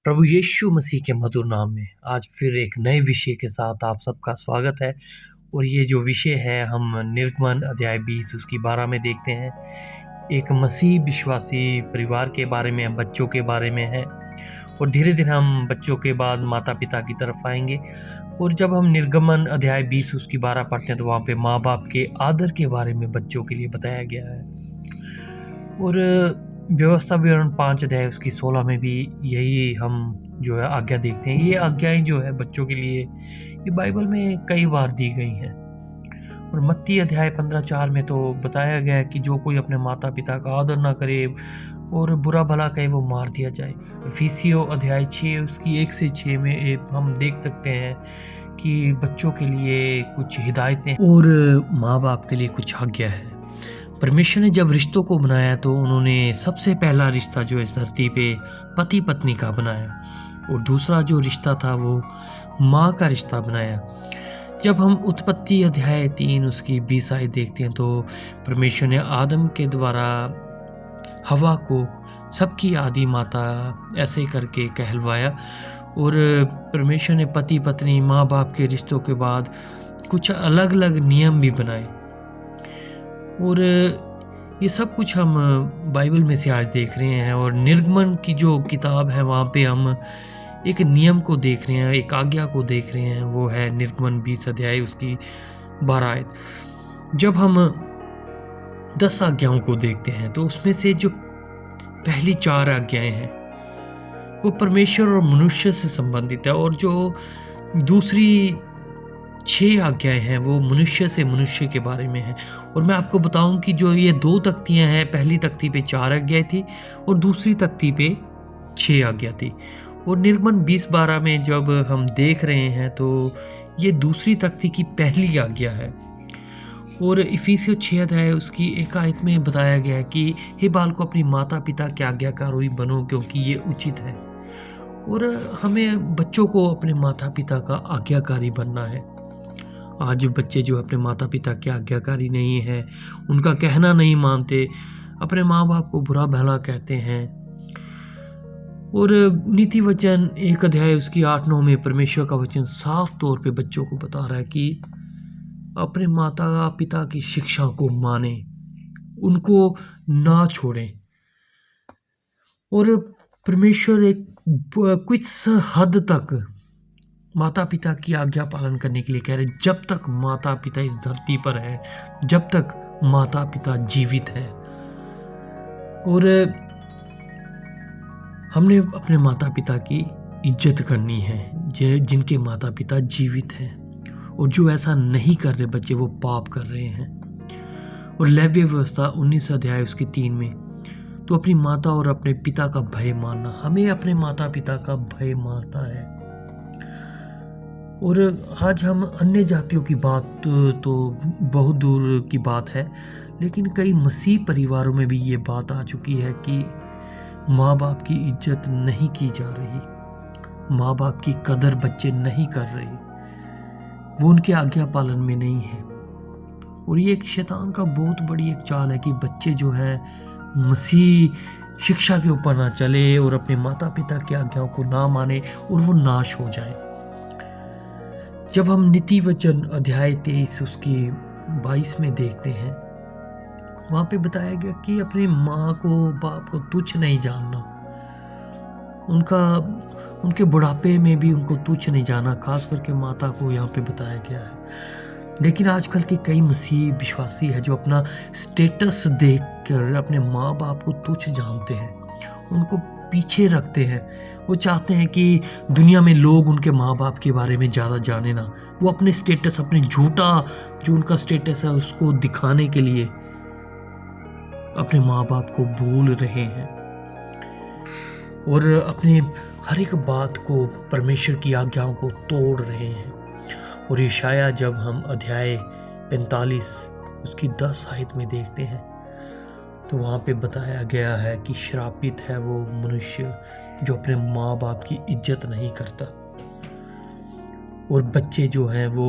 प्रभु यीशु मसीह के मधुर नाम में आज फिर एक नए विषय के साथ आप सबका स्वागत है। और ये जो विषय है हम निर्गमन अध्याय 20 उसकी 12 में देखते हैं। एक मसीह विश्वासी परिवार के बारे में, बच्चों के बारे में है। और धीरे धीरे हम बच्चों के बाद माता पिता की तरफ आएंगे। और जब हम निर्गमन अध्याय 20 उसकी 12 पढ़ते हैं तो वहाँ पे माँ बाप के आदर के बारे में बच्चों के लिए बताया गया है। और व्यवस्था विवरण 5 अध्याय उसकी 16 में भी यही हम जो है आज्ञा देखते हैं। ये आज्ञाएं जो है बच्चों के लिए ये बाइबल में कई बार दी गई हैं। और मत्ती अध्याय 15:4 में तो बताया गया है कि जो कोई अपने माता पिता का आदर ना करे और बुरा भला कहे वो मार दिया जाए। इफिसियों अध्याय 6 उसकी 1 से 6 में हम देख सकते हैं कि बच्चों के लिए कुछ हिदायतें और माँ बाप के लिए कुछ आज्ञा है। परमेश्वर ने जब रिश्तों को बनाया तो उन्होंने सबसे पहला रिश्ता जो इस धरती पे पति पत्नी का बनाया और दूसरा जो रिश्ता था वो माँ का रिश्ता बनाया। जब हम उत्पत्ति अध्याय 3 उसकी 20 आयत देखते हैं तो परमेश्वर ने आदम के द्वारा हवा को सबकी आदि माता ऐसे करके कहलवाया। और परमेश्वर ने पति पत्नी माँ बाप के रिश्तों के बाद कुछ अलग अलग नियम भी बनाए। और ये सब कुछ हम बाइबल में से आज देख रहे हैं। और निर्गमन की जो किताब है वहाँ पे हम एक नियम को देख रहे हैं, एक आज्ञा को देख रहे हैं। वो है निर्गमन 20 अध्याय उसकी 12 आयत। जब हम 10 आज्ञाओं को देखते हैं तो उसमें से जो पहली 4 आज्ञाएं हैं वो परमेश्वर और मनुष्य से संबंधित है और जो दूसरी 6 आज्ञाएं हैं वो मनुष्य से मनुष्य के बारे में है। और मैं आपको बताऊं कि जो ये 2 तख्तियां हैं, पहली तख्ती पे 4 आज्ञाएं थी और दूसरी तख्ती पे 6 आज्ञा थी। और निर्गमन 20:12 में जब हम देख रहे हैं तो ये दूसरी तख्ती की पहली आज्ञा है। और इफिसियों 6 अध्याय उसकी 1 आयत में बताया गया है कि हे बालकों अपनी माता पिता के आज्ञाकारी बनो क्योंकि ये उचित है। और हमें बच्चों को अपने माता पिता का आज्ञाकारी बनना है। आज बच्चे जो अपने माता पिता के आज्ञाकारी नहीं है, उनका कहना नहीं मानते, अपने माँ बाप को बुरा भला कहते हैं। और नीति वचन 1 अध्याय उसकी 8-9 में परमेश्वर का वचन साफ तौर पे बच्चों को बता रहा है कि अपने माता पिता की शिक्षा को माने, उनको ना छोड़ें। और परमेश्वर एक कुछ हद तक माता पिता की आज्ञा पालन करने के लिए कह रहे, जब तक माता पिता इस धरती पर है, जब तक माता पिता जीवित है। और हमने अपने माता पिता की इज्जत करनी है जिनके माता पिता जीवित हैं। और जो ऐसा नहीं कर रहे बच्चे वो पाप कर रहे हैं। और लेव्य व्यवस्था 19 अध्याय उसके 3 में तो अपनी माता और अपने पिता का भय मानना, हमें अपने माता पिता का भय मानना है। और आज हम अन्य जातियों की बात तो बहुत दूर की बात है, लेकिन कई मसीह परिवारों में भी ये बात आ चुकी है कि माँ बाप की इज्जत नहीं की जा रही, माँ बाप की कदर बच्चे नहीं कर रहे, वो उनके आज्ञा पालन में नहीं है। और ये एक शैतान का बहुत बड़ी एक चाल है कि बच्चे जो हैं मसीह शिक्षा के ऊपर ना चले और अपने माता पिता की आज्ञाओं को ना माने और वो नाश हो जाए। जब हम नीति वचन अध्याय 23 उसकी 22 में देखते हैं, वहाँ पे बताया गया कि अपने माँ को बाप को तुच्छ नहीं जानना, उनके बुढ़ापे में भी उनको तुच्छ नहीं जाना, खास करके माता को यहाँ पे बताया गया है। लेकिन आजकल के कई मसीह विश्वासी है जो अपना स्टेटस देखकर अपने माँ बाप को तुच्छ जानते हैं, उनको पीछे रखते हैं। वो चाहते हैं कि दुनिया में लोग उनके माँ बाप के बारे में ज़्यादा जाने ना। वो अपने स्टेटस, अपने झूठा जो उनका स्टेटस है उसको दिखाने के लिए अपने माँ बाप को भूल रहे हैं और अपने हर एक बात को, परमेश्वर की आज्ञाओं को तोड़ रहे हैं। और यशायाह जब हम अध्याय 45 उसकी 10 आयत में देखते हैं तो वहाँ पे बताया गया है कि श्रापित है वो मनुष्य जो अपने माँ बाप की इज्जत नहीं करता। और बच्चे जो हैं वो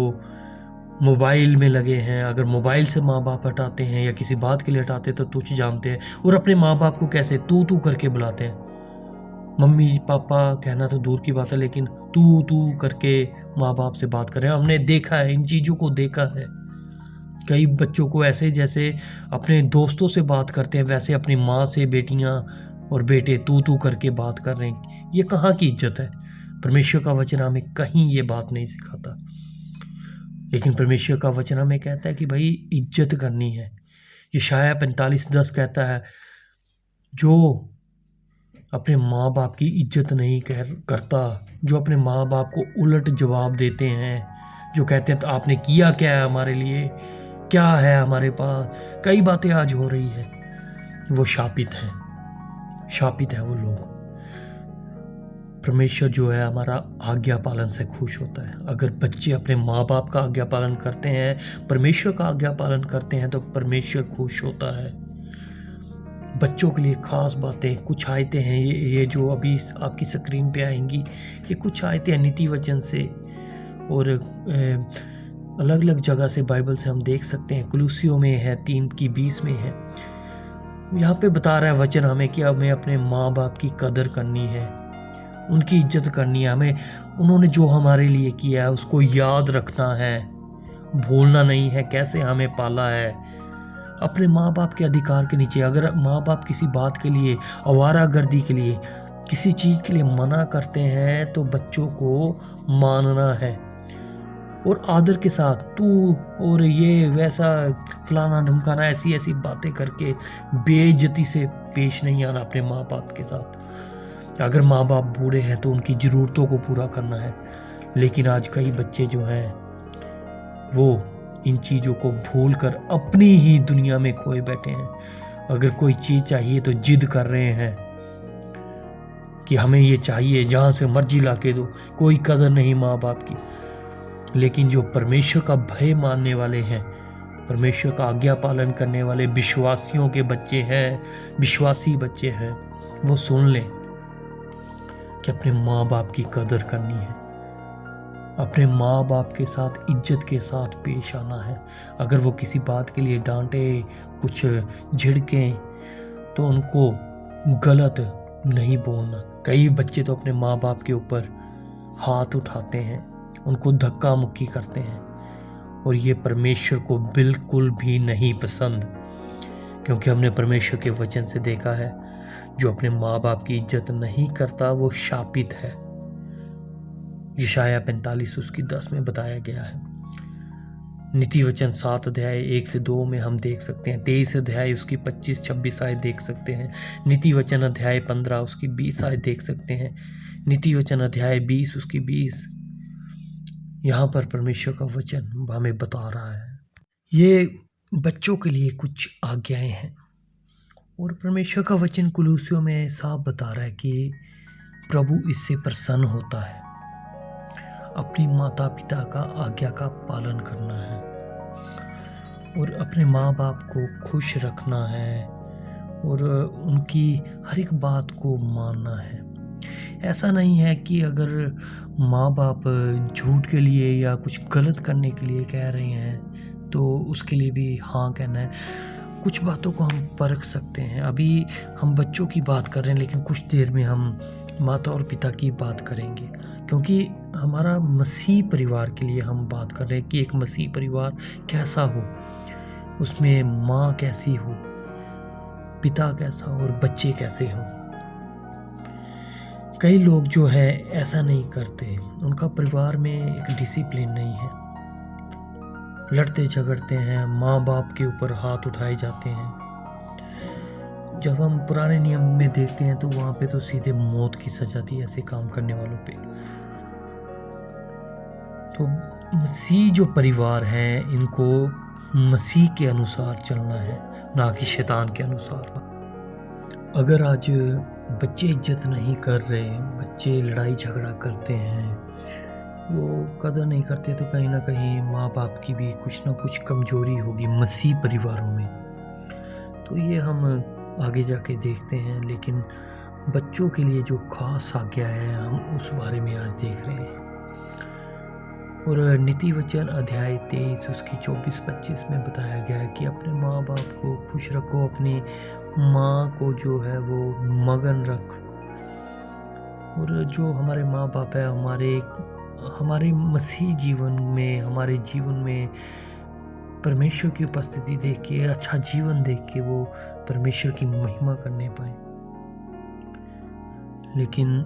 मोबाइल में लगे हैं, अगर मोबाइल से माँ बाप हटाते हैं या किसी बात के लिए हटाते हैं तो तुच्छ जानते हैं और अपने माँ बाप को कैसे तू करके बुलाते हैं। मम्मी पापा कहना तो दूर की बात है, लेकिन तू तू करके माँ बाप से बात कर रहे हैं। हमने देखा है, इन चीज़ों को देखा है। कई बच्चों को ऐसे जैसे अपने दोस्तों से बात करते हैं, वैसे अपनी माँ से बेटियाँ और बेटे तू तू करके बात कर रहे हैं। ये कहाँ की इज्जत है? परमेश्वर का वचन हमें कहीं ये बात नहीं सिखाता। लेकिन परमेश्वर का वचन हमें कहता है कि भाई इज्जत करनी है। यशायाह 45:10 कहता है, जो अपने माँ बाप की इज्जत नहीं करता, जो अपने माँ बाप को उलट जवाब देते हैं, जो कहते हैं तो आपने किया क्या है हमारे लिए, क्या है हमारे पास, कई बातें आज हो रही है, वो शापित है, शापित है वो लोग। परमेश्वर जो है हमारा आज्ञा पालन से खुश होता है। अगर बच्चे अपने माँ बाप का आज्ञा पालन करते हैं, परमेश्वर का आज्ञा पालन करते हैं, तो परमेश्वर खुश होता है। बच्चों के लिए खास बातें, कुछ आयतें हैं, ये जो अभी आपकी स्क्रीन पे आएंगी, ये कुछ आयतें हैं नीति वचन से और अलग अलग जगह से बाइबल से हम देख सकते हैं। कुलूसियों में है 3:20 में है। यहाँ पे बता रहा है वचन हमें कि हमें अपने माँ बाप की कदर करनी है, उनकी इज्जत करनी है। हमें उन्होंने जो हमारे लिए किया है उसको याद रखना है, भूलना नहीं है, कैसे हमें पाला है। अपने माँ बाप के अधिकार के नीचे अगर माँ बाप किसी बात के लिए, आवारागर्दी के लिए, किसी चीज़ के लिए मना करते हैं तो बच्चों को मानना है और आदर के साथ। तू और ये वैसा फलाना ढमकाना, ऐसी ऐसी बातें करके बेइज्जती से पेश नहीं आना अपने माँ बाप के साथ। अगर माँ बाप बूढ़े हैं तो उनकी ज़रूरतों को पूरा करना है। लेकिन आज कई बच्चे जो हैं वो इन चीज़ों को भूलकर अपनी ही दुनिया में खोए बैठे हैं। अगर कोई चीज़ चाहिए तो जिद कर रहे हैं कि हमें ये चाहिए, जहाँ से मर्जी ला के दो, कोई कदर नहीं माँ बाप की। लेकिन जो परमेश्वर का भय मानने वाले हैं, परमेश्वर का आज्ञा पालन करने वाले विश्वासियों के बच्चे हैं, विश्वासी बच्चे हैं, वो सुन लें कि अपने माँ बाप की कदर करनी है, अपने माँ बाप के साथ इज्जत के साथ पेश आना है। अगर वो किसी बात के लिए डांटे, कुछ झिड़कें, तो उनको गलत नहीं बोलना। कई बच्चे तो अपने माँ बाप के ऊपर हाथ उठाते हैं, उनको धक्का मुक्की करते हैं, और ये परमेश्वर को बिल्कुल भी नहीं पसंद। क्योंकि हमने परमेश्वर के वचन से देखा है, जो अपने माँ बाप की इज्जत नहीं करता वो शापित है। यशायाह 45:10 में बताया गया है। नीति वचन 7 अध्याय 1-2 में हम देख सकते हैं। 23 अध्याय उसकी 25-26 आयत देख सकते हैं। नीति वचन अध्याय 15 उसकी 20 आयत देख सकते हैं। नीति वचन अध्याय 20 उसकी 20। यहाँ पर परमेश्वर का वचन हमें बता रहा है। ये बच्चों के लिए कुछ आज्ञाएं हैं, और परमेश्वर का वचन कुलूसियों में साफ बता रहा है कि प्रभु इससे प्रसन्न होता है। अपनी माता पिता का आज्ञा का पालन करना है और अपने माँ बाप को खुश रखना है और उनकी हर एक बात को मानना है। ऐसा नहीं है कि अगर माँ बाप झूठ के लिए या कुछ गलत करने के लिए कह रहे हैं तो उसके लिए भी हाँ कहना है। कुछ बातों को हम परख सकते हैं। अभी हम बच्चों की बात कर रहे हैं, लेकिन कुछ देर में हम माता और पिता की बात करेंगे, क्योंकि हमारा मसीह परिवार के लिए हम बात कर रहे हैं कि एक मसीह परिवार कैसा हो, उसमें माँ कैसी हो, पिता कैसा हो और बच्चे कैसे हों। कई लोग जो है ऐसा नहीं करते, उनका परिवार में एक डिसिप्लिन नहीं है, लड़ते झगड़ते हैं, माँ बाप के ऊपर हाथ उठाए जाते हैं। जब हम पुराने नियम में देखते हैं तो वहाँ पे तो सीधे मौत की सजा थी ऐसे काम करने वालों पे। तो मसीह जो परिवार है, इनको मसीह के अनुसार चलना है, ना कि शैतान के अनुसार। अगर आज बच्चे इज्जत नहीं कर रहे, बच्चे लड़ाई झगड़ा करते हैं, वो कदर नहीं करते, तो कहीं ना कहीं माँ बाप की भी कुछ ना कुछ कमजोरी होगी मसीह परिवारों में। तो ये हम आगे जाके देखते हैं। लेकिन बच्चों के लिए जो खास आज्ञा है, हम उस बारे में आज देख रहे हैं। और नीति वचन अध्याय 23 उसकी 24-25 में बताया गया है कि अपने माँ बाप को खुश रखो, अपनी माँ को जो है वो मगन रख, और जो हमारे माँ बाप है हमारे मसीह जीवन में, हमारे जीवन में परमेश्वर की उपस्थिति देख के, अच्छा जीवन देख के वो परमेश्वर की महिमा करने पाए। लेकिन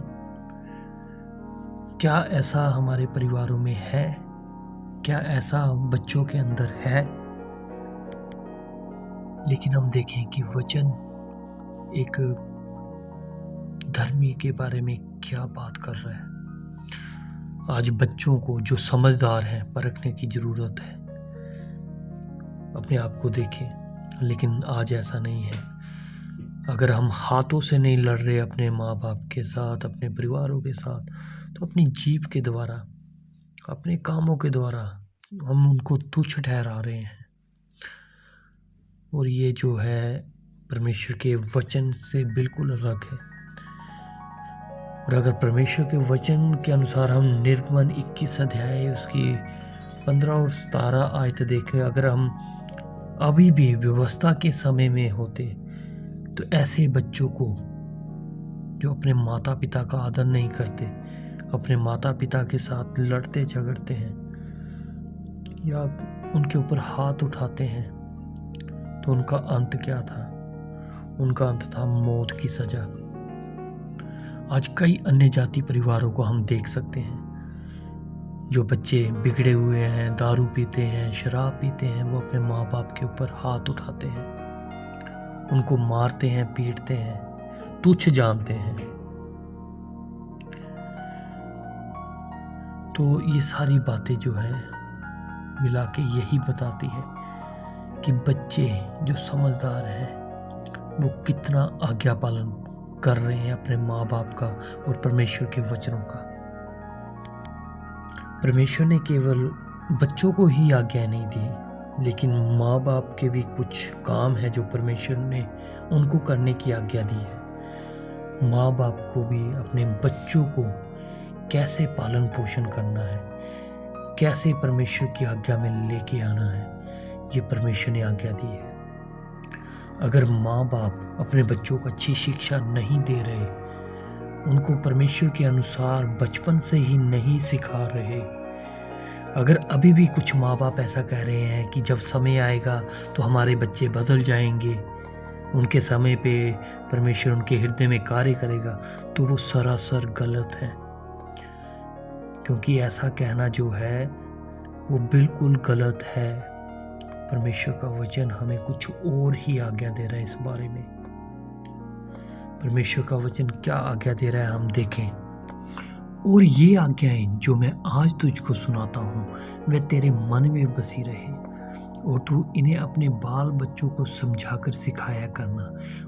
क्या ऐसा हमारे परिवारों में है? क्या ऐसा बच्चों के अंदर है? लेकिन हम देखें कि वचन एक धर्मी के बारे में क्या बात कर रहा है। आज बच्चों को जो समझदार हैं परखने की ज़रूरत है। अपने आप को देखें, लेकिन आज ऐसा नहीं है। अगर हम हाथों से नहीं लड़ रहे अपने माँ बाप के साथ, अपने परिवारों के साथ, तो अपनी जीभ के द्वारा, अपने कामों के द्वारा हम उनको तुच्छ ठहरा रहे हैं। और ये जो है परमेश्वर के वचन से बिल्कुल अलग है। और अगर परमेश्वर के वचन के अनुसार हम निर्गमन 21 अध्याय उसकी 15 और 17 आयत देखें, अगर हम अभी भी व्यवस्था के समय में होते तो ऐसे बच्चों को जो अपने माता पिता का आदर नहीं करते, अपने माता पिता के साथ लड़ते झगड़ते हैं या उनके ऊपर हाथ उठाते हैं, तो उनका अंत क्या था? उनका अंत था मौत की सजा। आज कई अन्य जाति परिवारों को हम देख सकते हैं, जो बच्चे बिगड़े हुए हैं, दारू पीते हैं, शराब पीते हैं, वो अपने माँ बाप के ऊपर हाथ उठाते हैं, उनको मारते हैं, पीटते हैं, तुच्छ जानते हैं। तो ये सारी बातें जो हैं मिला के यही बताती है कि बच्चे जो समझदार हैं वो कितना आज्ञा पालन कर रहे हैं अपने माँ बाप का और परमेश्वर के वचनों का। परमेश्वर ने केवल बच्चों को ही आज्ञा नहीं दी, लेकिन माँ बाप के भी कुछ काम है जो परमेश्वर ने उनको करने की आज्ञा दी है। माँ बाप को भी अपने बच्चों को कैसे पालन पोषण करना है, कैसे परमेश्वर की आज्ञा में लेके आना है, ये परमेश्वर ने आज्ञा दी है। अगर माँ बाप अपने बच्चों को अच्छी शिक्षा नहीं दे रहे, उनको परमेश्वर के अनुसार बचपन से ही नहीं सिखा रहे, अगर अभी भी कुछ माँ बाप ऐसा कह रहे हैं कि जब समय आएगा तो हमारे बच्चे बदल जाएंगे, उनके समय पे परमेश्वर उनके हृदय में कार्य करेगा, तो वो सरासर गलत है। क्योंकि ऐसा कहना जो है वो बिल्कुल गलत है। परमेश्वर का वचन हमें कुछ और ही आज्ञा दे रहा है इस बारे में। परमेश्वर का वचन क्या आज्ञा दे रहा है हम देखें। और ये आज्ञाएं जो मैं आज तुझको सुनाता हूँ वे तेरे मन में बसी रहे, और तू इन्हें अपने बाल बच्चों को समझाकर सिखाया करना,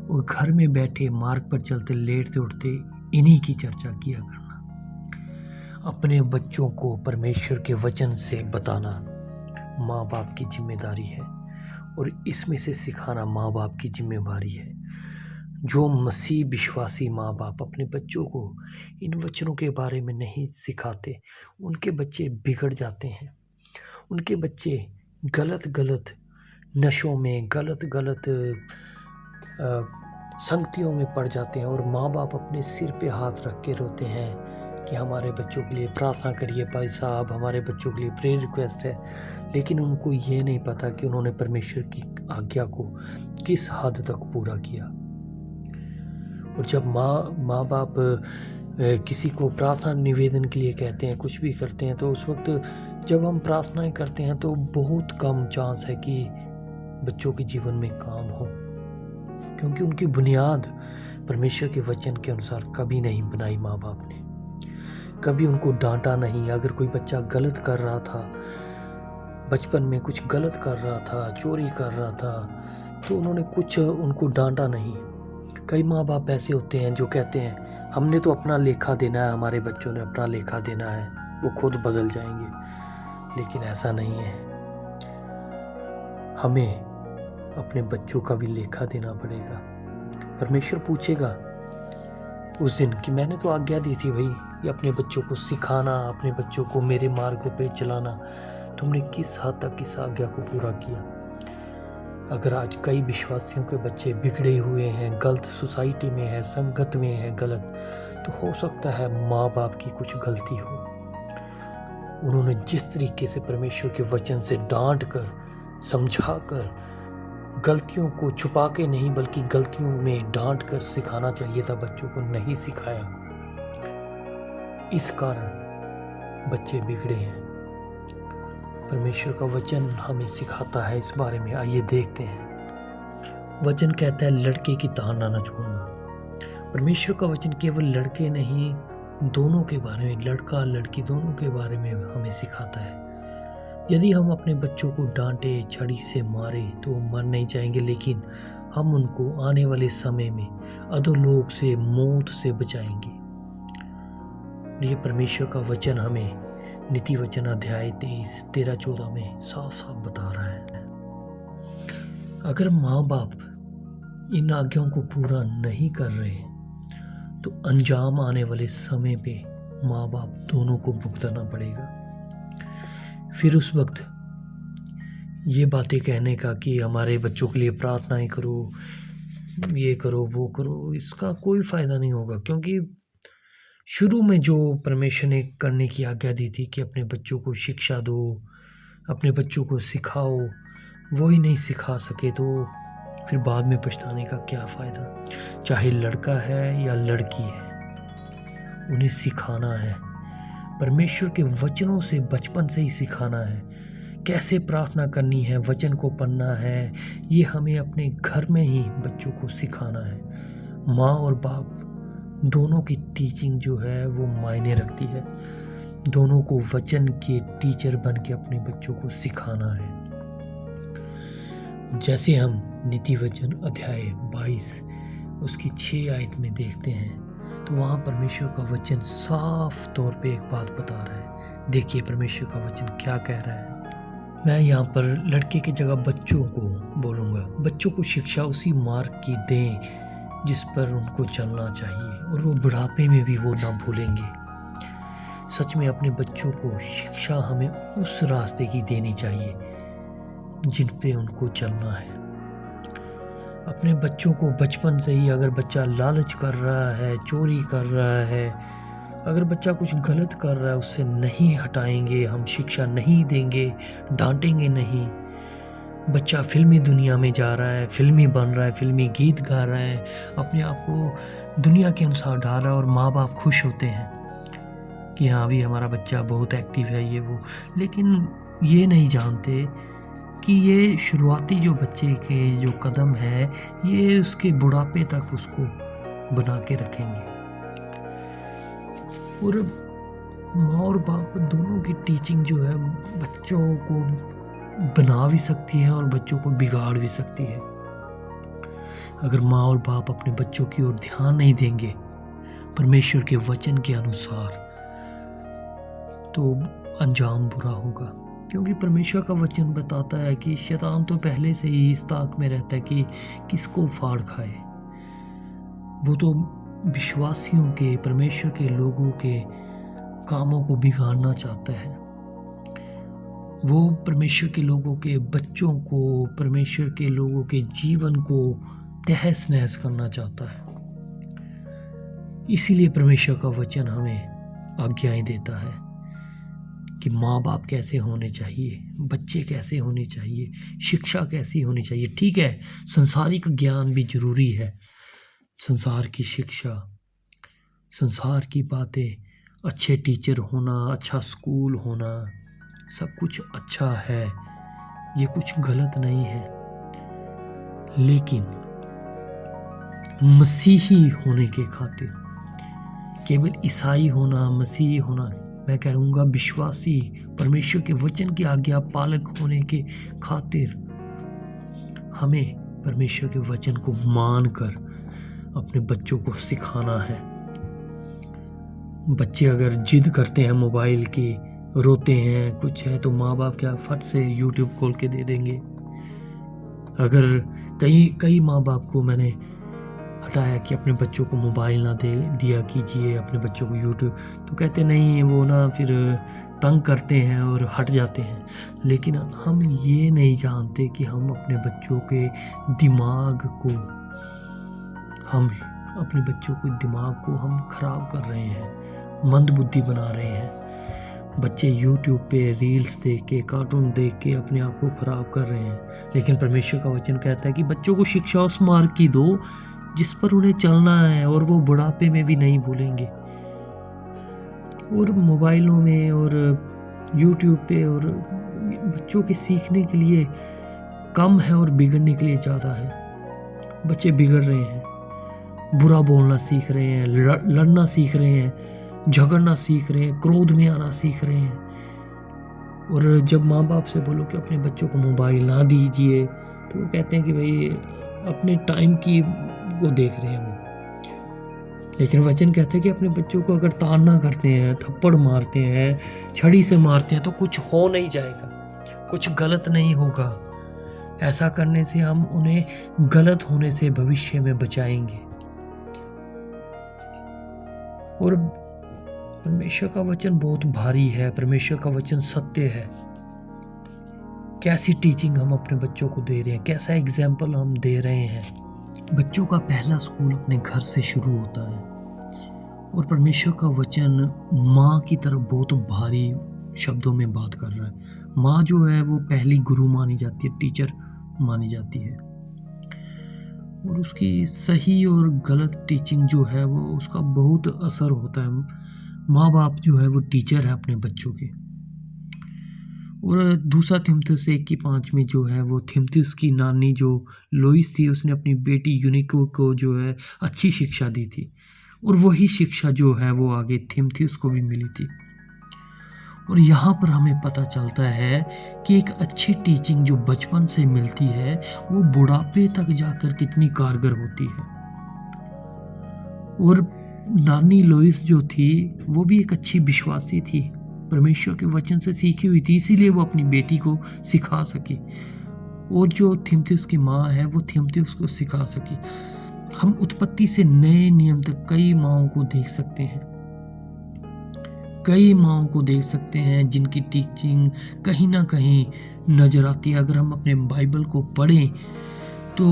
और घर में बैठे, मार्ग पर चलते, लेटते उठते इन्हीं की चर्चा किया करना। अपने बच्चों को परमेश्वर के वचन से बताना माँ बाप की जिम्मेदारी है, और इसमें से सिखाना माँ बाप की जिम्मेदारी है। जो मसीह विश्वासी माँ बाप अपने बच्चों को इन वचनों के बारे में नहीं सिखाते, उनके बच्चे बिगड़ जाते हैं। उनके बच्चे गलत नशों में, गलत संगतियों में पड़ जाते हैं, और माँ बाप अपने सिर पे हाथ रख के रोते हैं कि हमारे बच्चों के लिए प्रार्थना करिए भाई साहब, हमारे बच्चों के लिए प्रेयर रिक्वेस्ट है। लेकिन उनको ये नहीं पता कि उन्होंने परमेश्वर की आज्ञा को किस हद तक पूरा किया। और जब माँ बाप किसी को प्रार्थना निवेदन के लिए कहते हैं, कुछ भी करते हैं, तो उस वक्त जब हम प्रार्थनाएं करते हैं तो बहुत कम चांस है कि बच्चों के जीवन में काम हो, क्योंकि उनकी बुनियाद परमेश्वर के वचन के अनुसार कभी नहीं बनाई। माँ बाप ने कभी उनको डांटा नहीं। अगर कोई बच्चा गलत कर रहा था, बचपन में कुछ गलत कर रहा था, चोरी कर रहा था, तो उन्होंने कुछ उनको डांटा नहीं। कई माँ बाप ऐसे होते हैं जो कहते हैं हमने तो अपना लेखा देना है, हमारे बच्चों ने अपना लेखा देना है, वो खुद बदल जाएंगे। लेकिन ऐसा नहीं है। हमें अपने बच्चों का भी लेखा देना पड़ेगा। परमेश्वर पूछेगा उस दिन कि मैंने तो आज्ञा दी थी भाई, ये अपने बच्चों को सिखाना, अपने बच्चों को मेरे मार्गों पे चलाना, तुमने किस हद तक इस आज्ञा को पूरा किया। अगर आज कई विश्वासियों के बच्चे बिगड़े हुए हैं, गलत सोसाइटी में है, संगत में है गलत, तो हो सकता है माँ बाप की कुछ गलती हो। उन्होंने जिस तरीके से परमेश्वर के वचन से डांट कर, समझा कर, गलतियों को छुपा के नहीं बल्कि गलतियों में डांट कर सिखाना चाहिए था, बच्चों को नहीं सिखाया। इस कारण बच्चे बिगड़े हैं। परमेश्वर का वचन हमें सिखाता है इस बारे में। आइए देखते हैं। वचन कहता है लड़के की ताड़ना न छोड़ना। परमेश्वर का वचन केवल लड़के नहीं, दोनों के बारे में, लड़का लड़की दोनों के बारे में हमें सिखाता है। यदि हम अपने बच्चों को डांटे, छड़ी से मारे तो वो मर नहीं जाएंगे, लेकिन हम उनको आने वाले समय में अधोलोक से, मौत से बचाएंगे। और ये परमेश्वर का वचन हमें नीति वचन अध्याय 23, 13, 14 में साफ साफ बता रहा है। अगर माँ बाप इन आज्ञाओं को पूरा नहीं कर रहे तो अंजाम आने वाले समय पे माँ बाप दोनों को भुगतना पड़ेगा। फिर उस वक्त ये बातें कहने का कि हमारे बच्चों के लिए प्रार्थनाएं करो, ये करो, वो करो, इसका कोई फ़ायदा नहीं होगा। क्योंकि शुरू में जो परमेश्वर ने करने की आज्ञा दी थी कि अपने बच्चों को शिक्षा दो, अपने बच्चों को सिखाओ, वो ही नहीं सिखा सके तो फिर बाद में पछताने का क्या फ़ायदा। चाहे लड़का है या लड़की है, उन्हें सिखाना है। परमेश्वर के वचनों से बचपन से ही सिखाना है। कैसे प्रार्थना करनी है, वचन को पढ़ना है, ये हमें अपने घर में ही बच्चों को सिखाना है। माँ और बाप दोनों की टीचिंग जो है वो मायने रखती है। दोनों को वचन के टीचर बन के अपने बच्चों को सिखाना है। जैसे हम नीति वचन अध्याय 22 उसकी 6 आयत में देखते हैं तो वहाँ परमेश्वर का वचन साफ तौर पे एक बात बता रहा है। देखिए परमेश्वर का वचन क्या कह रहा है। मैं यहाँ पर लड़के की जगह बच्चों को बोलूँगा। बच्चों को शिक्षा उसी मार्ग की दें जिस पर उनको चलना चाहिए, और वो बुढ़ापे में भी वो ना भूलेंगे। सच में अपने बच्चों को शिक्षा हमें उस रास्ते की देनी चाहिए जिन पे उनको चलना है। अपने बच्चों को बचपन से ही, अगर बच्चा लालच कर रहा है, चोरी कर रहा है, अगर बच्चा कुछ गलत कर रहा है, उससे नहीं हटाएंगे, हम शिक्षा नहीं देंगे, डांटेंगे नहीं। बच्चा फिल्मी दुनिया में जा रहा है, फिल्मी बन रहा है, फिल्मी गीत गा रहा है, अपने आप को दुनिया के अनुसार ढाल रहा है, और माँ बाप खुश होते हैं कि हाँ भी हमारा बच्चा बहुत एक्टिव है, ये वो। लेकिन ये नहीं जानते कि ये शुरुआती जो बच्चे के जो कदम है, ये उसके बुढ़ापे तक उसको बना के रखेंगे। और माँ और बाप दोनों की टीचिंग जो है बच्चों को बना भी सकती है और बच्चों को बिगाड़ भी सकती है। अगर माँ और बाप अपने बच्चों की ओर ध्यान नहीं देंगे परमेश्वर के वचन के अनुसार, तो अंजाम बुरा होगा। क्योंकि परमेश्वर का वचन बताता है कि शैतान तो पहले से ही इस ताक में रहता है कि किसको फाड़ खाए। वो तो विश्वासियों के, परमेश्वर के लोगों के कामों को बिगाड़ना चाहता है। वो परमेश्वर के लोगों के बच्चों को, परमेश्वर के लोगों के जीवन को तहस नहस करना चाहता है। इसीलिए परमेश्वर का वचन हमें आज्ञाएं देता है कि माँ बाप कैसे होने चाहिए, बच्चे कैसे होने चाहिए, शिक्षा कैसी होनी चाहिए। ठीक है, संसारिक ज्ञान भी जरूरी है, संसार की शिक्षा, संसार की बातें, अच्छे टीचर होना, अच्छा स्कूल होना, सब कुछ अच्छा है, ये कुछ गलत नहीं है। लेकिन मसीही होने के खातिर, केवल ईसाई होना, मसीही होना, मैं कहूँगा विश्वासी, परमेश्वर के वचन की आज्ञा पालक होने के खातिर हमें परमेश्वर के वचन को मानकर अपने बच्चों को सिखाना है। बच्चे अगर जिद करते हैं मोबाइल की, रोते हैं, कुछ है, तो माँ बाप क्या फट से यूट्यूब खोल के दे देंगे। अगर कई माँ बाप को मैंने हटाया कि अपने बच्चों को मोबाइल ना दे दिया कीजिए, अपने बच्चों को यूट्यूब, तो कहते नहीं, वो ना फिर तंग करते हैं और हट जाते हैं। लेकिन हम ये नहीं जानते कि हम अपने बच्चों के दिमाग को हम अपने बच्चों के दिमाग को हम खराब कर रहे हैं, मंदबुद्धि बना रहे हैं। बच्चे यूट्यूब पे रील्स देख के, कार्टून देख के अपने आप को खराब कर रहे हैं। लेकिन परमेश्वर का वचन कहता है कि बच्चों को शिक्षा उस मार्ग की दो जिस पर उन्हें चलना है, और वो बुढ़ापे में भी नहीं भूलेंगे। और मोबाइलों में और यूट्यूब पे और बच्चों के सीखने के लिए कम है और बिगड़ने के लिए ज़्यादा है। बच्चे बिगड़ रहे हैं, बुरा बोलना सीख रहे हैं, लड़ना सीख रहे हैं, झगड़ना सीख रहे हैं, क्रोध में आना सीख रहे हैं। और जब माँ बाप से बोलो कि अपने बच्चों को मोबाइल ना दीजिए, तो वो कहते हैं कि भाई अपने टाइम की वो देख रहे हैं वो। लेकिन वचन कहते हैं कि अपने बच्चों को अगर ताड़ना करते हैं, थप्पड़ मारते हैं, छड़ी से मारते हैं, तो कुछ हो नहीं जाएगा, कुछ गलत नहीं होगा। ऐसा करने से हम उन्हें गलत होने से भविष्य में बचाएंगे। और परमेश्वर का वचन बहुत भारी है, परमेश्वर का वचन सत्य है। कैसी टीचिंग हम अपने बच्चों को दे रहे हैं, कैसा एग्जाम्पल हम दे रहे हैं। बच्चों का पहला स्कूल अपने घर से शुरू होता है। और परमेश्वर का वचन माँ की तरफ बहुत भारी शब्दों में बात कर रहा है। माँ जो है वो पहली गुरु मानी जाती है, टीचर मानी जाती है। और उसकी सही और गलत टीचिंग जो है वो उसका बहुत असर होता है। माँ बाप जो है वो टीचर है अपने बच्चों के। और दूसरा थिमुथियुस 1:5 में जो है वो थिमुथियुस की नानी जो लोइस थी, उसने अपनी बेटी यूनिको को जो है अच्छी शिक्षा दी थी। और वही शिक्षा जो है वो आगे थिमुथियुस को भी मिली थी। और यहाँ पर हमें पता चलता है कि एक अच्छी टीचिंग जो बचपन से मिलती है वो बुढ़ापे तक जाकर कितनी कारगर होती है। और नानी लोइस जो थी वो भी एक अच्छी विश्वासी थी, परमेश्वर के वचन से सीखी हुई थी, इसीलिए वो अपनी बेटी को सिखा सकी। और जो थिमुथियुस की माँ है वो थिमुथियुस को सिखा सकी। हम उत्पत्ति से नए नियम तक कई माँओं को देख सकते हैं, कई माँओं को देख सकते हैं जिनकी टीचिंग कहीं ना कहीं नज़र आती है। अगर हम अपने बाइबल को पढ़ें तो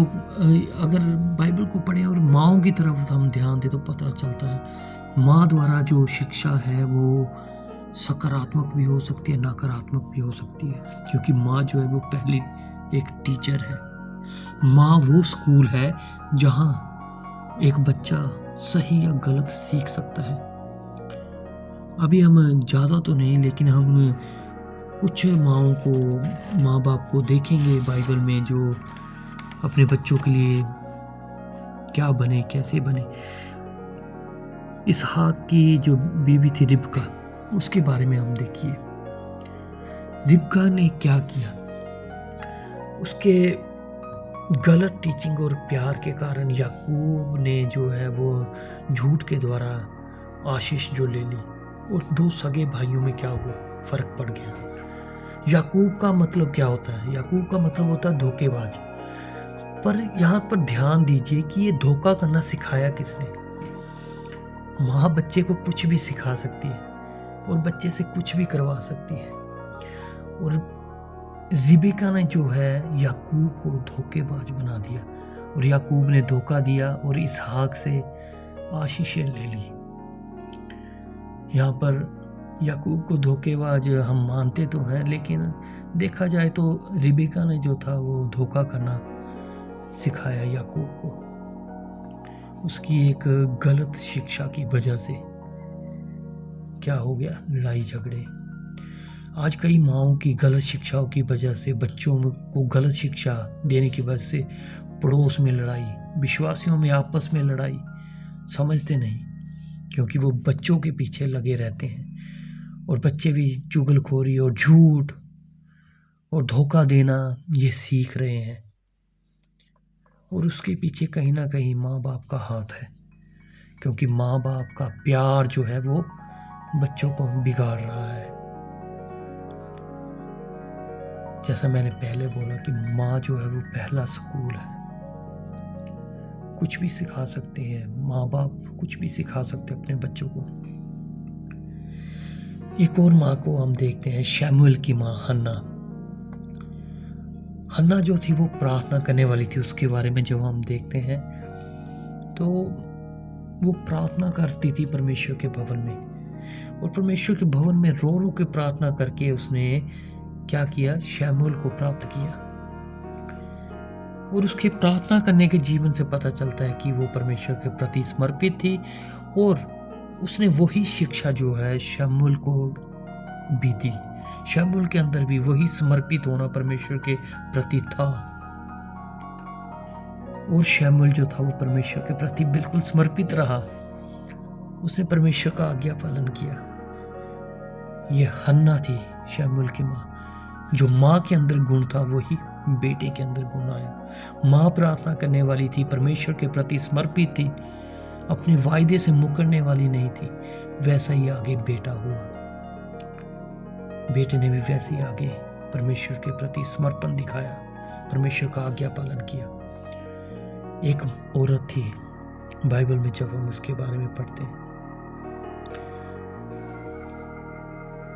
अगर बाइबल को पढ़ें और माँओं की तरफ हम ध्यान दें तो पता चलता है माँ द्वारा जो शिक्षा है वो सकारात्मक भी हो सकती है, नकारात्मक भी हो सकती है। क्योंकि माँ जो है वो पहली एक टीचर है। माँ वो स्कूल है जहाँ एक बच्चा सही या गलत सीख सकता है। अभी हम ज़्यादा तो नहीं, लेकिन हम कुछ माँओं को, माँ बाप को देखेंगे बाइबल में जो अपने बच्चों के लिए क्या बने, कैसे बने। इसहाक की जो बीवी थी रिबका, उसके बारे में हम देखिए। रिबका ने क्या किया, उसके गलत टीचिंग और प्यार के कारण याकूब ने जो है वो झूठ के द्वारा आशीष जो ले ली। और दो सगे भाइयों में क्या हुआ, फर्क पड़ गया। याकूब का मतलब क्या होता है, याकूब का मतलब होता है धोखेबाज। पर यहाँ पर ध्यान दीजिए कि ये धोखा करना सिखाया किसने। माँ बच्चे को कुछ भी सिखा सकती है और बच्चे से कुछ भी करवा सकती है। और रिबेका ने जो है याकूब को धोखेबाज बना दिया, और याकूब ने धोखा दिया और इसहाक से आशीषें ले ली। यहाँ पर याकूब को धोखेबाज हम मानते तो हैं, लेकिन देखा जाए तो रिबेका ने जो था वो धोखा करना सिखाया याकूब को, उसकी एक गलत शिक्षा की वजह से। क्या हो गया, लड़ाई झगड़े। आज कई माँओं की गलत शिक्षाओं की वजह से, बच्चों को गलत शिक्षा देने की वजह से पड़ोस में लड़ाई, विश्वासियों में आपस में लड़ाई। समझते नहीं, क्योंकि वो बच्चों के पीछे लगे रहते हैं। और बच्चे भी चुगलखोरी और झूठ और धोखा देना ये सीख रहे हैं। और उसके पीछे कहीं ना कहीं माँ बाप का हाथ है, क्योंकि माँ बाप का प्यार जो है वो बच्चों को बिगाड़ रहा है। जैसा मैंने पहले बोला कि माँ जो है वो पहला स्कूल है। कुछ भी सिखा सकते हैं माँ बाप, कुछ भी सिखा सकते हैं अपने बच्चों को। एक और माँ को हम देखते हैं, शमूएल की माँ हन्ना। हन्ना जो थी वो प्रार्थना करने वाली थी। उसके बारे में जब हम देखते हैं तो वो प्रार्थना करती थी परमेश्वर के भवन में, और परमेश्वर के भवन में रो रो के प्रार्थना करके उसने क्या किया, शमूएल को प्राप्त किया। और उसके प्रार्थना करने के जीवन से पता चलता है कि वो परमेश्वर के प्रति समर्पित थी, और उसने वही शिक्षा जो है शमूएल को भी दी। शमूएल के अंदर भी वही समर्पित होना परमेश्वर के प्रति था, और शमूएल जो था वो परमेश्वर के प्रति बिल्कुल समर्पित रहा। उसने परमेश्वर का आज्ञा पालन किया। ये हन्ना थी शमूएल की माँ। जो माँ के अंदर गुण था वही बेटे के अंदर गुण आया। माँ प्रार्थना करने वाली थी, परमेश्वर के प्रति समर्पित थी, अपने वायदे से मुकरने वाली नहीं थी। वैसा ही आगे बेटा हुआ। बेटे ने भी वैसे ही आगे परमेश्वर के प्रति समर्पण दिखाया, परमेश्वर का आज्ञा पालन किया। एक औरत थी बाइबल में, जब हम उसके बारे में पढ़ते हैं,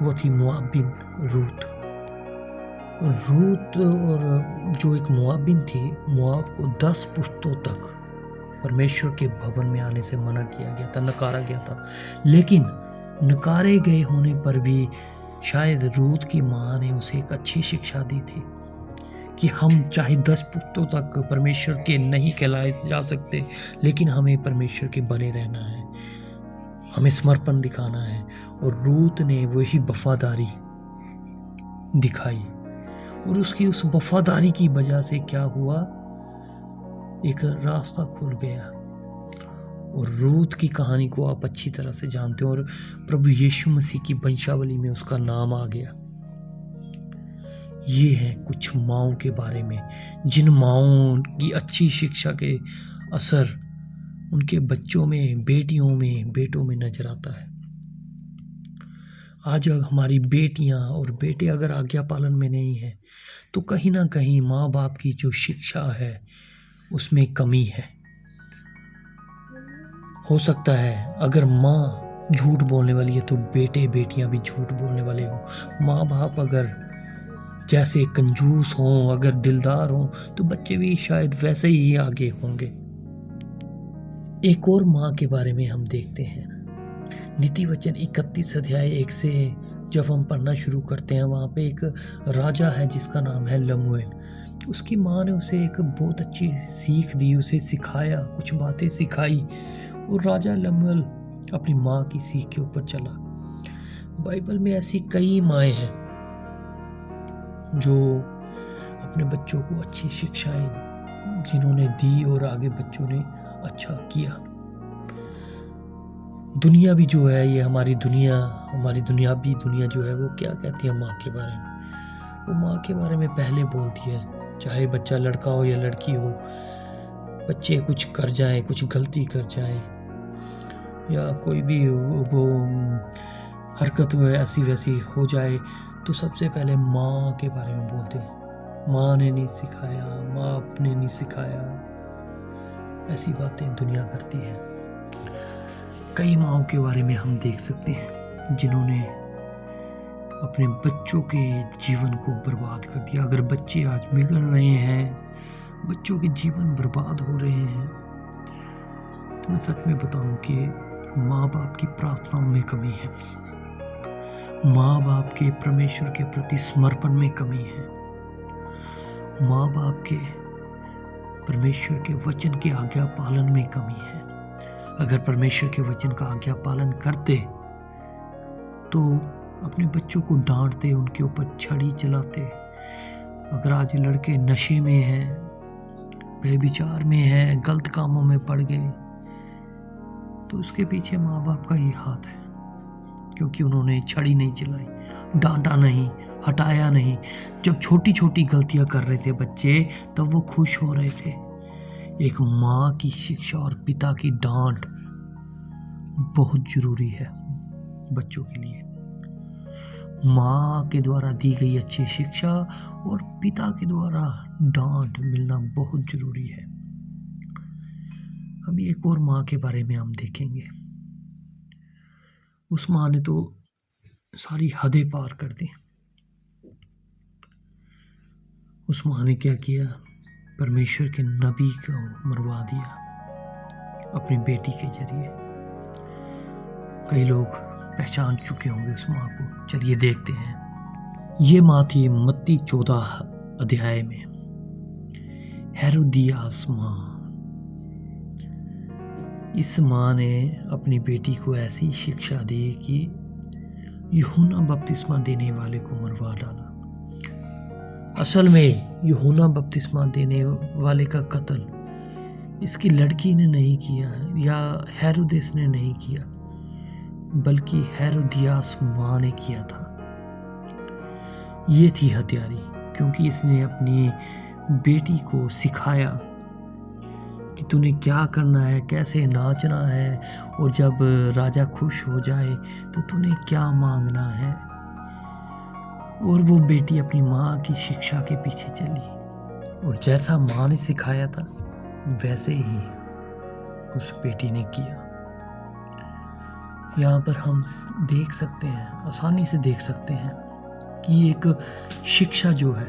वो थी मोआबिन रूत। और जो एक मोआबिन थी, मोआब को 10 पुश्तों तक परमेश्वर के भवन में आने से मना किया गया था, नकारा गया था। लेकिन नकारे गए होने पर भी शायद रूत की माँ ने उसे एक अच्छी शिक्षा दी थी कि हम चाहे 10 पुश्तों तक परमेश्वर के नहीं कहलाए जा सकते, लेकिन हमें परमेश्वर के बने रहना है, हमें समर्पण दिखाना है। और रूत ने वही वफादारी दिखाई, और उसकी उस वफादारी की वजह से क्या हुआ, एक रास्ता खुल गया। और रूत की कहानी को आप अच्छी तरह से जानते हो, और प्रभु यीशु मसीह की वंशावली में उसका नाम आ गया। ये है कुछ माँओं के बारे में, जिन माँओं की अच्छी शिक्षा के असर उनके बच्चों में, बेटियों में, बेटों में नजर आता है। आज हमारी बेटियां और बेटे अगर आज्ञा पालन में नहीं है, तो कहीं ना कहीं माँ बाप की जो शिक्षा है उसमें कमी है। हो सकता है अगर माँ झूठ बोलने वाली है तो बेटे बेटियां भी झूठ बोलने वाले हों। माँ बाप अगर जैसे कंजूस हों, अगर दिलदार हों, तो बच्चे भी शायद वैसे ही आगे होंगे। एक और माँ के बारे में हम देखते हैं, नीति वचन 31 अध्याय 1 से जब हम पढ़ना शुरू करते हैं, वहाँ पे एक राजा है जिसका नाम है लमूएल। उसकी माँ ने उसे एक बहुत अच्छी सीख दी, उसे सिखाया, कुछ बातें सिखाई, और राजा लमूएल अपनी माँ की सीख के ऊपर चला। बाइबल में ऐसी कई माएँ हैं जो अपने बच्चों को अच्छी शिक्षाएं जिन्होंने दी और आगे बच्चों ने अच्छा किया। दुनिया भी जो है, ये हमारी दुनियावी दुनिया जो है, वो क्या कहती है माँ के बारे में? वो माँ के बारे में पहले बोलती है, चाहे बच्चा लड़का हो या लड़की हो, बच्चे कुछ कर जाए, कुछ गलती कर जाए, या कोई भी वो हरकत ऐसी वैसी हो जाए, तो सबसे पहले माँ के बारे में बोलते हैं। माँ ने नहीं सिखाया, माँ ने नहीं सिखाया, ऐसी बातें दुनिया करती है। कई माँओं के बारे में हम देख सकते हैं जिन्होंने अपने बच्चों के जीवन को बर्बाद कर दिया। अगर बच्चे आज बिगड़ रहे हैं, बच्चों के जीवन बर्बाद हो रहे हैं, तो मैं सच में बताऊं कि माँ बाप की प्रार्थनाओं में कमी है, माँ बाप के परमेश्वर के प्रति समर्पण में कमी है, माँ बाप के परमेश्वर के वचन के आज्ञा पालन में कमी है। अगर परमेश्वर के वचन का आज्ञा पालन करते तो अपने बच्चों को डांटते, उनके ऊपर छड़ी चलाते। अगर आज लड़के नशे में हैं, बेविचार में हैं, गलत कामों में पड़ गए, तो उसके पीछे माँ बाप का ही हाथ है, क्योंकि उन्होंने छड़ी नहीं चलाई, डांटा नहीं, हटाया नहीं। जब छोटी छोटी गलतियां कर रहे थे बच्चे, तब वो खुश हो रहे थे। एक माँ की शिक्षा और पिता की डांट बहुत जरूरी है बच्चों के लिए। माँ के द्वारा दी गई अच्छी शिक्षा और पिता के द्वारा डांट मिलना बहुत जरूरी है। अभी एक और माँ के बारे में हम देखेंगे। उस माँ ने तो सारी हदें पार कर दी। उस माँ ने क्या किया? परमेश्वर के नबी को मरवा दिया अपनी बेटी के जरिए। कई लोग पहचान चुके होंगे उस माँ को। चलिए देखते हैं। ये माँ थी मत्ती 14 अध्याय में, हेरोदियास माँ। इस माँ ने अपनी बेटी को ऐसी शिक्षा दी कि यूहन्ना बपतिस्मा देने वाले को मरवा डाला। असल में यूहन्ना बपतिस्मा देने वाले का कत्ल इसकी लड़की ने नहीं किया या हेरोदेस ने नहीं किया, बल्कि हेरोदियास माँ ने किया था। ये थी हत्यारी, क्योंकि इसने अपनी बेटी को सिखाया कि तूने क्या करना है, कैसे नाचना है, और जब राजा खुश हो जाए तो तूने क्या मांगना है। और वो बेटी अपनी माँ की शिक्षा के पीछे चली, और जैसा माँ ने सिखाया था वैसे ही उस बेटी ने किया। यहाँ पर हम देख सकते हैं, आसानी से देख सकते हैं कि एक शिक्षा जो है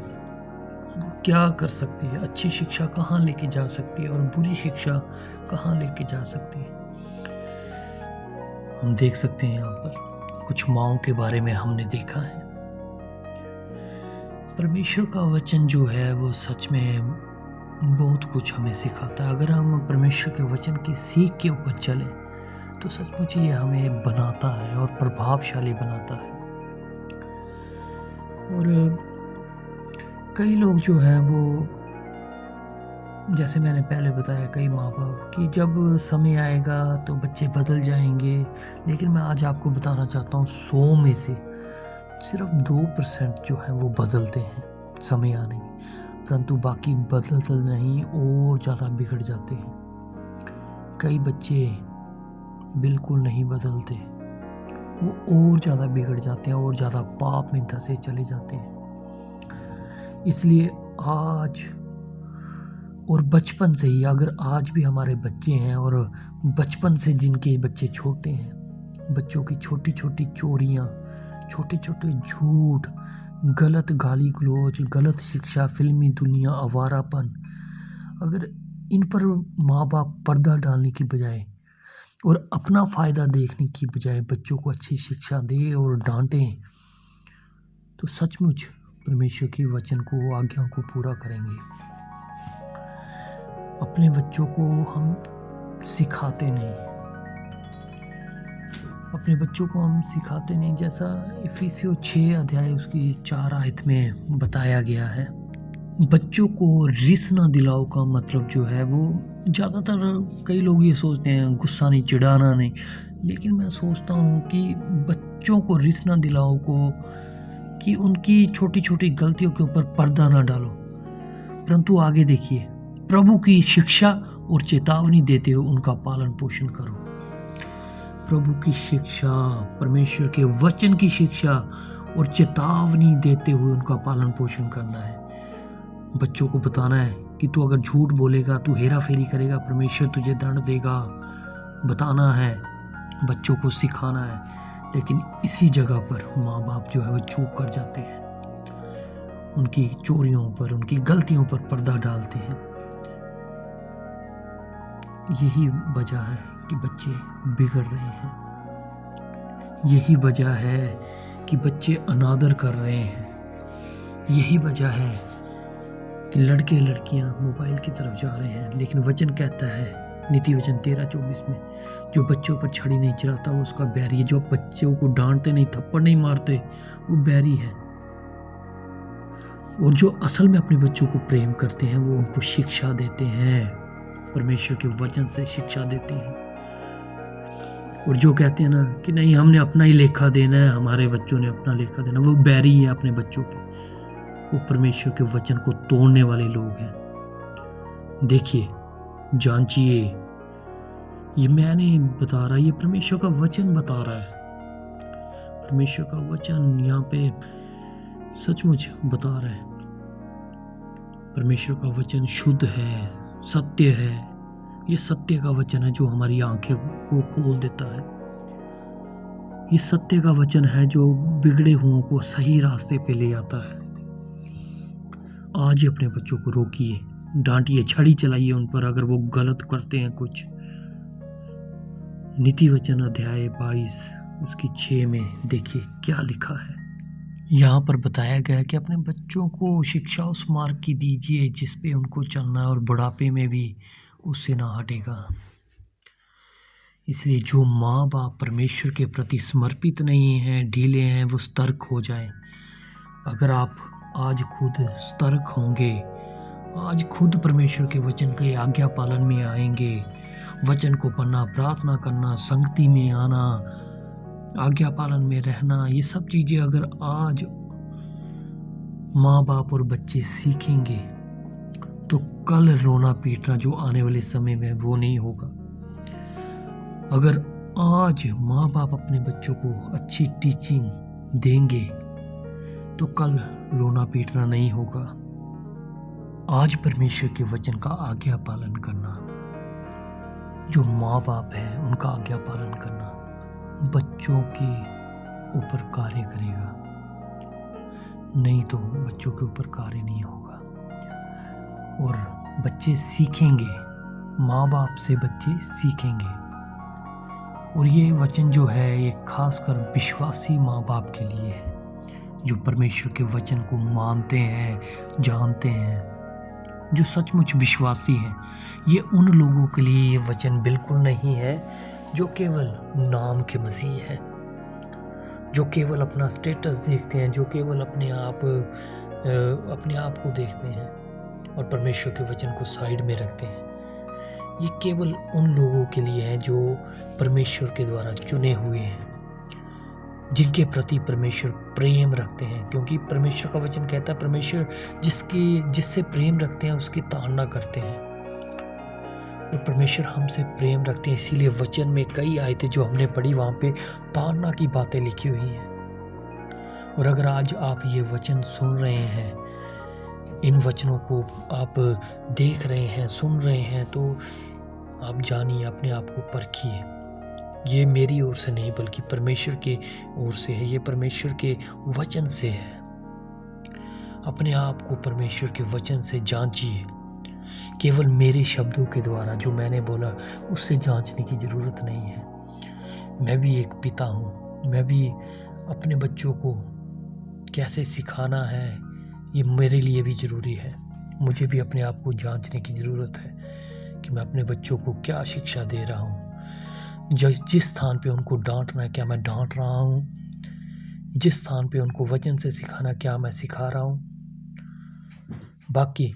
वो क्या कर सकती है, अच्छी शिक्षा कहाँ लेके जा सकती है और बुरी शिक्षा कहाँ लेके जा सकती है। हम देख सकते हैं यहाँ पर कुछ माँओं के बारे में हमने देखा है। परमेश्वर का वचन जो है वो सच में बहुत कुछ हमें सिखाता है। अगर हम परमेश्वर के वचन की सीख के ऊपर चले तो सचमुच ये हमें बनाता है और प्रभावशाली बनाता है। और कई लोग जो हैं वो, जैसे मैंने पहले बताया, कई माँ बाप कि जब समय आएगा तो बच्चे बदल जाएंगे, लेकिन मैं आज आपको बताना चाहता हूँ 100 में से सिर्फ 2% जो है वो बदलते हैं समय आने में, परंतु बाकी बदलते नहीं और ज़्यादा बिगड़ जाते हैं। कई बच्चे बिल्कुल नहीं बदलते, वो और ज़्यादा बिगड़ जाते हैं और ज़्यादा पाप में धंसे चले जाते हैं। इसलिए आज और बचपन से ही, अगर आज भी हमारे बच्चे हैं और बचपन से जिनके बच्चे छोटे हैं, बच्चों की छोटी छोटी चोरियाँ, छोटे छोटे झूठ, गलत गाली गलौज, गलत शिक्षा, फिल्मी दुनिया, आवारापन, अगर इन पर माँ बाप पर्दा डालने की बजाय और अपना फ़ायदा देखने की बजाय बच्चों को अच्छी शिक्षा दे और डांटें, तो सचमुच परमेश्वर की वचन को, आज्ञा को पूरा करेंगे। अपने बच्चों को हम सिखाते नहीं, अपने बच्चों को हम सिखाते नहीं, जैसा इफिसियों 6 अध्याय उसकी 4 आयत में बताया गया है। बच्चों को रिस ना दिलाओ का मतलब जो है वो, ज़्यादातर कई लोग ये सोचते हैं गुस्सा नहीं, चिढ़ाना नहीं, लेकिन मैं सोचता हूँ कि बच्चों को रिस ना दिलाओ को कि उनकी छोटी छोटी गलतियों के ऊपर पर्दा ना डालो, परंतु आगे देखिए, प्रभु की शिक्षा और चेतावनी देते हुए उनका पालन पोषण करो। प्रभु की शिक्षा, परमेश्वर के वचन की शिक्षा और चेतावनी देते हुए उनका पालन पोषण करना है। बच्चों को बताना है कि तू अगर झूठ बोलेगा, तू हेरा फेरी करेगा, परमेश्वर तुझे दंड देगा, बताना है, बच्चों को सिखाना है। लेकिन इसी जगह पर माँ बाप जो है वो चूक कर जाते हैं, उनकी चोरियों पर, उनकी गलतियों पर पर्दा डालते हैं। यही वजह है कि बच्चे बिगड़ रहे हैं, यही वजह है कि बच्चे अनादर कर रहे हैं, यही वजह है कि लड़के लड़कियां मोबाइल की तरफ जा रहे हैं। लेकिन वचन कहता है, नीति वचन 13:24 में, जो बच्चों पर छड़ी नहीं चलाता वो उसका बैरी है, जो बच्चों को डांटते नहीं, थप्पड़ नहीं मारते, वो बैरी है। और जो असल में अपने बच्चों को प्रेम करते हैं वो उनको शिक्षा देते हैं, परमेश्वर के वचन से शिक्षा देते हैं। और जो कहते हैं ना कि नहीं हमने अपना ही लेखा देना है, हमारे बच्चों ने अपना लेखा देना, वो बैरी है अपने बच्चों के, वो परमेश्वर के वचन को तोड़ने वाले लोग हैं। देखिए, जांचिए, ये मैं नहीं बता रहा, ये परमेश्वर का वचन बता रहा है। परमेश्वर का वचन यहाँ पे सचमुच बता रहा है। परमेश्वर का वचन शुद्ध है, सत्य है। ये सत्य का वचन है जो हमारी आंखें को खोल देता है। ये सत्य का वचन है जो बिगड़े हुओं को सही रास्ते पे ले आता है। आज ही अपने बच्चों को रोकिए, डांटिए, छड़ी चलाइए उन पर अगर वो गलत करते हैं कुछ। नीति वचन अध्याय 22 उसकी 6 में देखिए क्या लिखा है। यहाँ पर बताया गया है कि अपने बच्चों को शिक्षा उस मार्ग की दीजिए जिस पे उनको चलना है और बुढ़ापे में भी उससे ना हटेगा। इसलिए जो माँ बाप परमेश्वर के प्रति समर्पित नहीं हैं, ढीले हैं, वो सतर्क हो जाएं। अगर आप आज खुद सतर्क होंगे, आज खुद परमेश्वर के वचन के आज्ञा पालन में आएंगे, वचन को पढ़ना, प्रार्थना करना, संगति में आना, आज्ञा पालन में रहना, ये सब चीज़ें अगर आज माँ बाप और बच्चे सीखेंगे तो कल रोना पीटना जो आने वाले समय में वो नहीं होगा। अगर आज माँ बाप अपने बच्चों को अच्छी टीचिंग देंगे तो कल रोना पीटना नहीं होगा। आज परमेश्वर के वचन का आज्ञा पालन करना, जो माँ बाप हैं उनका आज्ञा पालन करना बच्चों के ऊपर कार्य करेगा, नहीं तो बच्चों के ऊपर कार्य नहीं होगा। और बच्चे सीखेंगे, माँ बाप से बच्चे सीखेंगे। और ये वचन जो है ये खासकर विश्वासी माँ बाप के लिए है, जो परमेश्वर के वचन को मानते हैं, जानते हैं, जो सचमुच विश्वासी हैं। ये उन लोगों के लिए ये वचन बिल्कुल नहीं है जो केवल नाम के मसीह हैं, जो केवल अपना स्टेटस देखते हैं, जो केवल अपने आप को देखते हैं और परमेश्वर के वचन को साइड में रखते हैं। ये केवल उन लोगों के लिए है जो परमेश्वर के द्वारा चुने हुए हैं, जिनके प्रति परमेश्वर प्रेम रखते हैं। क्योंकि परमेश्वर का वचन कहता है परमेश्वर जिससे प्रेम रखते हैं उसकी ताड़ना करते हैं। और परमेश्वर हमसे प्रेम रखते हैं, इसीलिए वचन में कई आयतें जो हमने पढ़ी वहाँ पे ताड़ना की बातें लिखी हुई हैं। और अगर आज आप ये वचन सुन रहे हैं, इन वचनों को आप देख रहे हैं, सुन रहे हैं, तो आप जानिए, अपने आप को परखिए। ये मेरी ओर से नहीं बल्कि परमेश्वर के ओर से है, ये परमेश्वर के वचन से है। अपने आप को परमेश्वर के वचन से जांचिए। केवल मेरे शब्दों के द्वारा जो मैंने बोला उससे जांचने की ज़रूरत नहीं है। मैं भी एक पिता हूँ, मैं भी अपने बच्चों को कैसे सिखाना है ये मेरे लिए भी ज़रूरी है। मुझे भी अपने आप को जांचने की ज़रूरत है कि मैं अपने बच्चों को क्या शिक्षा दे रहा हूँ। जिस स्थान पे उनको डांटना है क्या मैं डांट रहा हूँ, जिस स्थान पे उनको वचन से सिखाना क्या मैं सिखा रहा हूँ। बाकी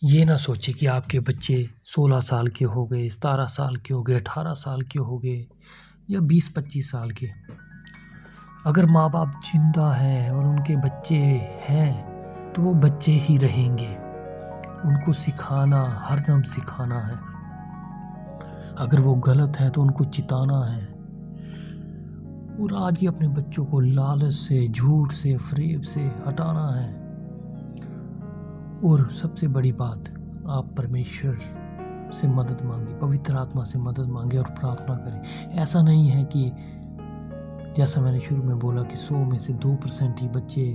ये ना सोचे कि आपके बच्चे 16 साल के हो गए, 17 साल के हो गए, 18 साल के हो गए या 20-25 साल के। अगर माँ बाप जिंदा हैं और उनके बच्चे हैं तो वो बच्चे ही रहेंगे। उनको सिखाना, हरदम सिखाना है। अगर वो गलत है तो उनको चिताना है। और आज ही अपने बच्चों को लालच से, झूठ से, फरेब से हटाना है। और सबसे बड़ी बात, आप परमेश्वर से मदद मांगे, पवित्र आत्मा से मदद मांगे और प्रार्थना करें। ऐसा नहीं है कि जैसा मैंने शुरू में बोला कि 100 में से 2% ही बच्चे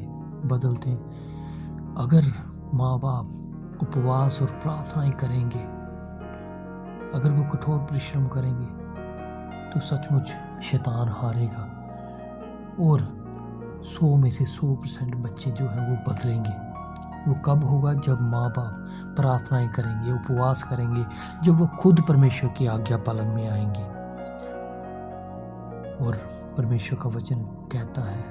बदलते हैं। अगर माँ बाप उपवास और प्रार्थनाएं करेंगे, अगर वो कठोर परिश्रम करेंगे तो सचमुच शैतान हारेगा और 100 में से 100% बच्चे जो हैं वो बदलेंगे। वो कब होगा? जब माँ बाप प्रार्थनाएं करेंगे, उपवास करेंगे, जब वो खुद परमेश्वर की आज्ञा पालन में आएंगे। और परमेश्वर का वचन कहता है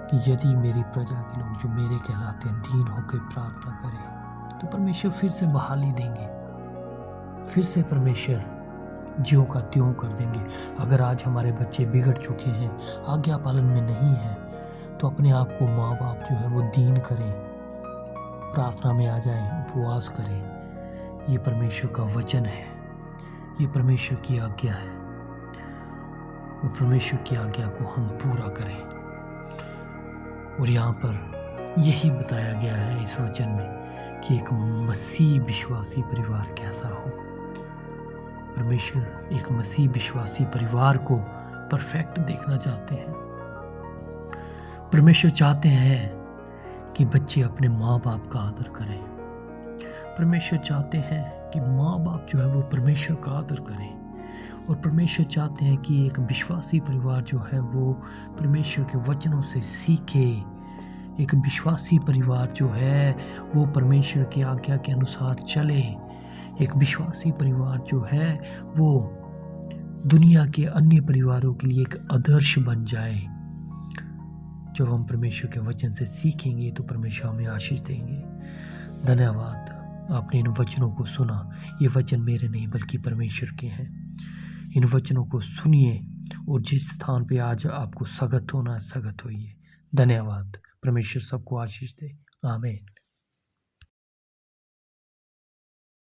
कि यदि मेरी प्रजा के लोग जो मेरे कहलाते हैं दीन होकर प्रार्थना करें तो परमेश्वर फिर से बहाली देंगे, फिर से परमेश्वर ज्यों का त्यों कर देंगे। अगर आज हमारे बच्चे बिगड़ चुके हैं, आज्ञा पालन में नहीं हैं, तो अपने आप को माँ बाप जो है वो दीन करें, प्रार्थना में आ जाएं, उपवास करें। ये परमेश्वर का वचन है, ये परमेश्वर की आज्ञा है। और परमेश्वर की आज्ञा को हम पूरा करें। और यहाँ पर यही बताया गया है इस वचन में कि एक मसीह विश्वासी परिवार कैसा हो। परमेश्वर एक मसीह विश्वासी परिवार को परफेक्ट देखना चाहते हैं। परमेश्वर चाहते हैं कि बच्चे अपने माँ बाप का आदर करें। परमेश्वर चाहते हैं कि माँ बाप जो है वो परमेश्वर का आदर करें, और परमेश्वर चाहते हैं कि एक विश्वासी परिवार जो है वो परमेश्वर के वचनों से सीखे। एक विश्वासी परिवार जो है वो परमेश्वर की आज्ञा के अनुसार चले। एक विश्वासी परिवार जो है वो दुनिया के अन्य परिवारों के लिए एक आदर्श बन जाए। जब हम परमेश्वर के वचन से सीखेंगे तो परमेश्वर हमें आशीष देंगे। धन्यवाद, आपने इन वचनों को सुना। ये वचन मेरे नहीं बल्कि परमेश्वर के हैं। इन वचनों को सुनिए और जिस स्थान पे आज आपको सगत होना है सगत होइए। धन्यवाद। परमेश्वर सबको आशीष दे। आमीन।